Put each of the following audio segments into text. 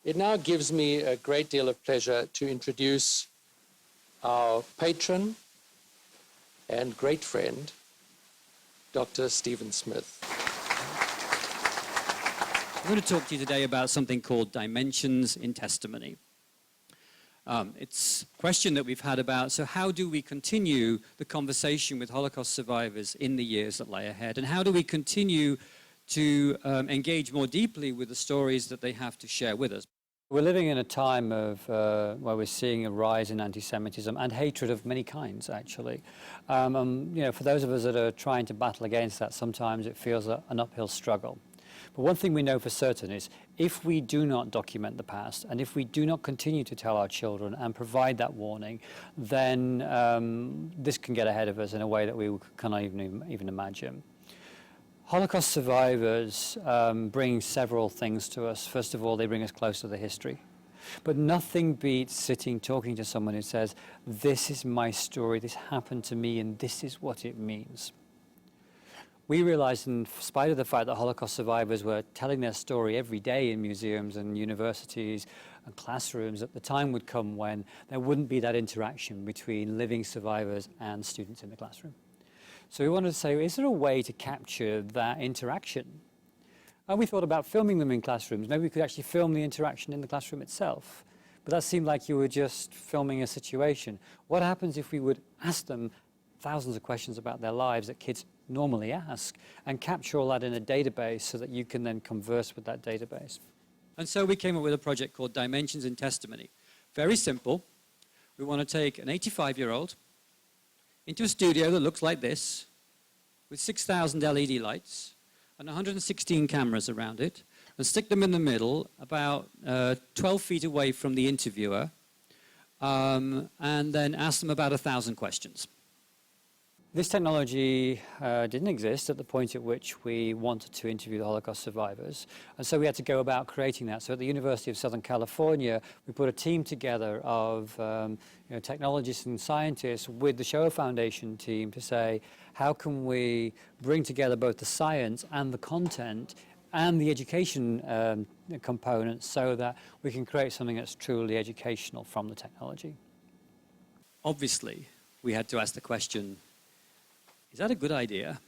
It now gives me a great deal of pleasure to introduce our patron and great friend, Dr. Stephen Smith. I'm going to talk to you today about something called dimensions in testimony. It's a question that we've had about, so how do we continue the conversation with Holocaust survivors in the years that lie ahead? And how do we continue to engage more deeply with the stories that they have to share with us? We're living in a time of where we're seeing a rise in anti-Semitism and hatred of many kinds, actually. For those of us that are trying to battle against that, sometimes it feels an uphill struggle. But one thing we know for certain is if we do not document the past and if we do not continue to tell our children and provide that warning, then this can get ahead of us in a way that we cannot even imagine. Holocaust survivors bring several things to us. First of all, they bring us close to the history. But nothing beats talking to someone who says, this is my story, this happened to me, and this is what it means. We realized, in spite of the fact that Holocaust survivors were telling their story every day in museums and universities and classrooms, that the time would come when there wouldn't be that interaction between living survivors and students in the classroom. So we wanted to say, is there a way to capture that interaction? And we thought about filming them in classrooms. Maybe we could actually film the interaction in the classroom itself. But that seemed like you were just filming a situation. What happens if we would ask them thousands of questions about their lives that kids normally ask and capture all that in a database so that you can then converse with that database? And so we came up with a project called Dimensions in Testimony. Very simple. We want to take an 85-year-old into a studio that looks like this, with 6,000 LED lights and 116 cameras around it, and stick them in the middle, about 12 feet away from the interviewer, and then ask them about 1,000 questions. This technology didn't exist at the point at which we wanted to interview the Holocaust survivors, and so we had to go about creating that. So at the University of Southern California, we put a team together of technologists and scientists with the Shoah Foundation team to say, how can we bring together both the science and the content and the education components so that we can create something that's truly educational from the technology? Obviously, we had to ask the question, is that a good idea?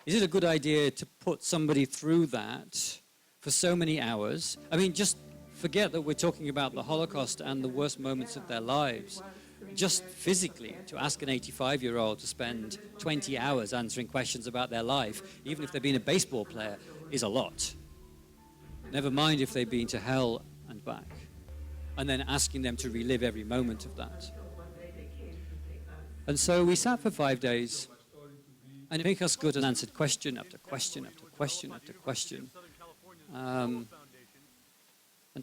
Is it a good idea to put somebody through that for so many hours? I mean, just forget that we're talking about the Holocaust and the worst moments of their lives. Just physically, to ask an 85-year-old to spend 20 hours answering questions about their life, even if they've been a baseball player, is a lot. Never mind if they've been to hell and back. And then asking them to relive every moment of that. And so we sat for 5 days, and it made us good and answered question after question after question after question. And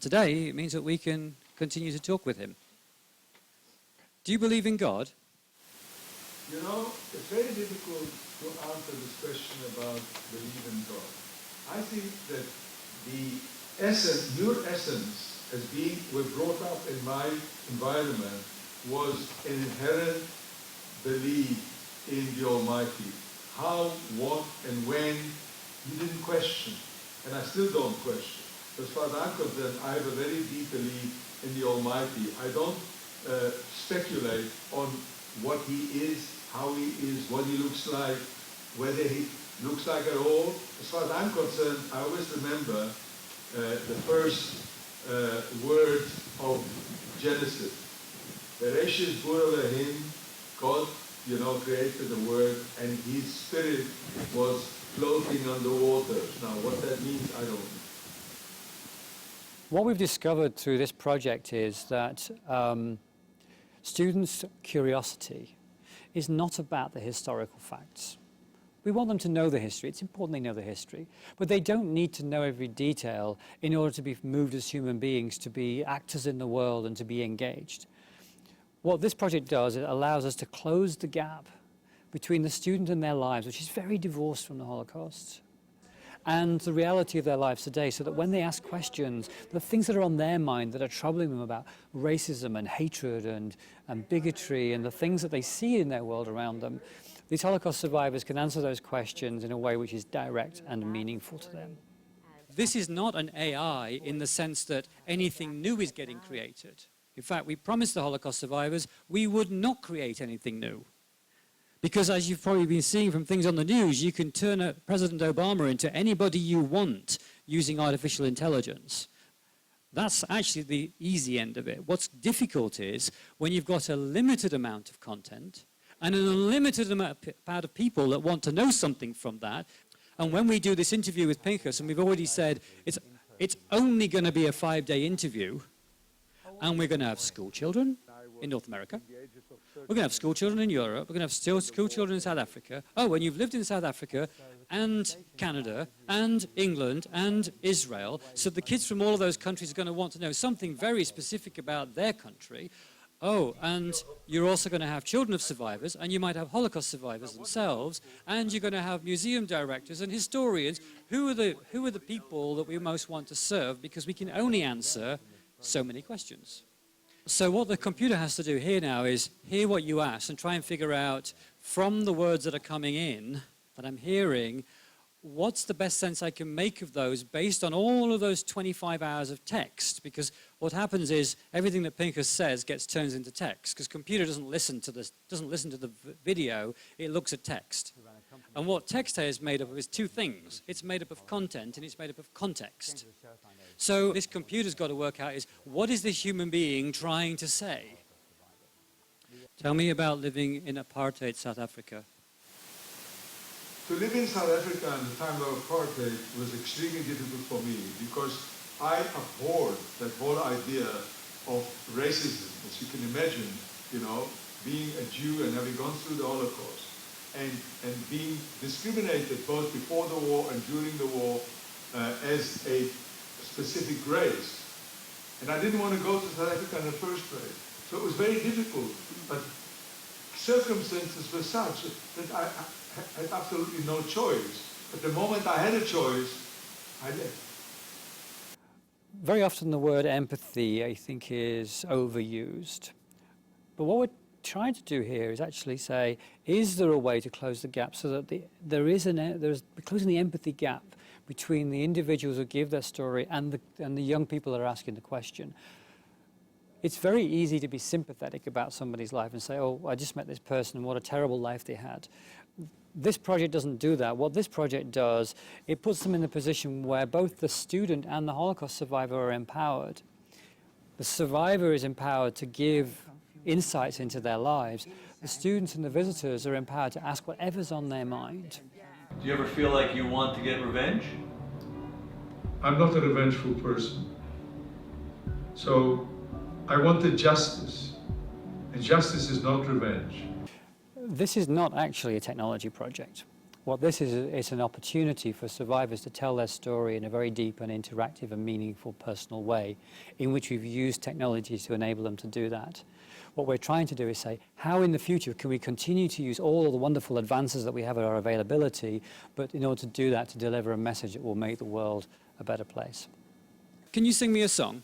today, it means that we can continue to talk with him. Do you believe in God? You know, it's very difficult to answer this question about belief in God. I think that the essence, your essence, as being brought up in my environment, was an inherent believe in the Almighty. How, what, and when, you didn't question. And I still don't question. As far as I'm concerned, I have a very deep belief in the Almighty. I don't speculate on what He is, how He is, what He looks like, whether He looks like at all. As far as I'm concerned, I always remember the first word of Genesis. Bereshit bara Elohim, God, created the Word, and His Spirit was floating on the waters. Now, what that means, I don't know. What we've discovered through this project is that students' curiosity is not about the historical facts. We want them to know the history. It's important they know the history. But they don't need to know every detail in order to be moved as human beings, to be actors in the world and to be engaged. What this project does, it allows us to close the gap between the student and their lives, which is very divorced from the Holocaust, and the reality of their lives today, so that when they ask questions, the things that are on their mind that are troubling them about racism and hatred and bigotry and the things that they see in their world around them, these Holocaust survivors can answer those questions in a way which is direct and meaningful to them. this is not an AI in the sense that anything new is getting created. In fact, we promised the Holocaust survivors we would not create anything new. Because as you've probably been seeing from things on the news, you can turn President Obama into anybody you want using artificial intelligence. That's actually the easy end of it. What's difficult is when you've got a limited amount of content and an unlimited amount of people that want to know something from that. And when we do this interview with Pinchas, and we've already said it's only going to be a 5-day interview, and we're going to have school children in North America. We're going to have school children in Europe. We're going to have school children in South Africa. Oh, and you've lived in South Africa and Canada and England and Israel. So the kids from all of those countries are going to want to know something very specific about their country. Oh, and you're also going to have children of survivors, and you might have Holocaust survivors themselves, and you're going to have museum directors and historians. Who are the people that we most want to serve? Because we can only answer so many questions. So what the computer has to do here now is hear what you ask and try and figure out from the words that are coming in, that I'm hearing, what's the best sense I can make of those based on all of those 25 hours of text? Because what happens is everything that Pinchas says gets turned into text, because computer doesn't listen to the video, it looks at text. And what text is made up of is two things. It's made up of content and it's made up of context. So this computer's got to work out is, what is this human being trying to say? Tell me about living in apartheid South Africa. To live in South Africa in the time of apartheid was extremely difficult for me because I abhorred that whole idea of racism, as you can imagine, you know, being a Jew and having gone through the Holocaust and being discriminated both before the war and during the war as a specific race. And I didn't want to go to South Africa in the first place. So it was very difficult, but circumstances were such that I had absolutely no choice. But the moment I had a choice, I left. Very often the word empathy, I think, is overused. But what we're trying to do here is actually say, is there a way to close the gap so that there's closing the empathy gap between the individuals who give their story and the young people that are asking the question? It's very easy to be sympathetic about somebody's life and say, oh, I just met this person and what a terrible life they had. This project doesn't do that. What this project does, it puts them in a position where both the student and the Holocaust survivor are empowered. The survivor is empowered to give insights into their lives. The students and the visitors are empowered to ask whatever's on their mind. Do you ever feel like you want to get revenge? I'm not a revengeful person. So I wanted justice. And justice is not revenge. This is not actually a technology project. What this is an opportunity for survivors to tell their story in a very deep and interactive and meaningful personal way, in which we've used technology to enable them to do that. What we're trying to do is say, how in the future can we continue to use all of the wonderful advances that we have at our availability, but in order to do that, to deliver a message that will make the world a better place. Can you sing me a song?